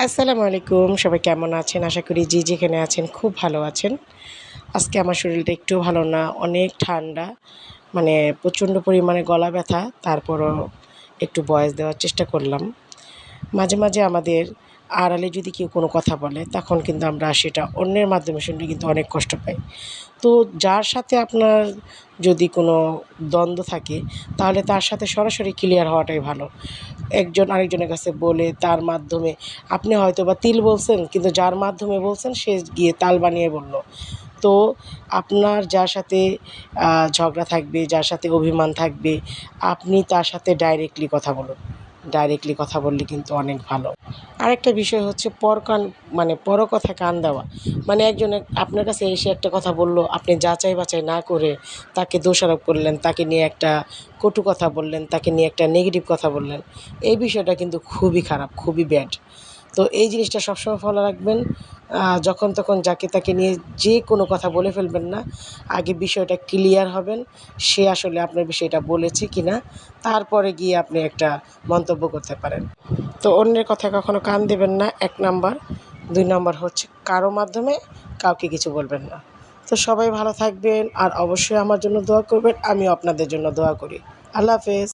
আসসালামু আলাইকুম, সবাই কেমন আছেন? আশা করি যে যেখানে আছেন খুব ভালো আছেন। আজকে আমার শরীরটা একটু ভালো না, অনেক ঠান্ডা, মানে প্রচণ্ড পরিমাণে গলা ব্যথা। তারপরও একটু ভয়েস দেওয়ার চেষ্টা করলাম। মাঝে মাঝে আমাদের আড়ালে যদি কেউ কোনো কথা বলে, তখন কিন্তু আমরা সেটা অন্যের মাধ্যমে শুনলে কিন্তু অনেক কষ্ট পাই। তো যার সাথে আপনার যদি কোনো দ্বন্দ্ব থাকে, তাহলে তার সাথে সরাসরি ক্লিয়ার হওয়াটাই ভালো। একজন আরেকজনের কাছে বলে তার মাধ্যমে আপনি হয়তোবা তিল বলছেন, কিন্তু যার মাধ্যমে বলছেন সে গিয়ে তাল বানিয়ে বলল। তো আপনার যার সাথে ঝগড়া থাকবে, যার সাথে অভিমান থাকবে, আপনি তার সাথে ডাইরেক্টলি কথা বলুন। ডাইরেক্টলি কথা বললে কিন্তু অনেক ভালো। আরেকটা বিষয় হচ্ছে পর কথায় কান দেওয়া। মানে একজনে আপনার কাছে এসে একটা কথা বলল, আপনি যাচাই বাছাই না করে তাকে দোষারোপ করলেন, তাকে নিয়ে একটা কটু কথা বললেন, তাকে নিয়ে একটা নেগেটিভ কথা বললেন। এই বিষয়টা কিন্তু খুবই খারাপ, খুবই ব্যাড। তো এই জিনিসটা সবসময় ফলো রাখবেন। যখন তখন যাকে তাকে নিয়ে যে কোনো কথা বলে ফেলবেন না। আগে বিষয়টা ক্লিয়ার হবেন, সে আসলে আপনার বিষয়টা বলেছে কি না, তারপরে গিয়ে আপনি একটা মন্তব্য করতে পারেন। তো অন্যের কথায় কখনো কান দেবেন না, ১ নাম্বার। ২ নাম্বার হচ্ছে কারো মাধ্যমে কাউকে কিছু বলবেন না। তো সবাই ভালো থাকবেন আর অবশ্যই আমার জন্য দোয়া করবেন। আমিও আপনাদের জন্য দোয়া করি। আল্লাহ হাফেজ।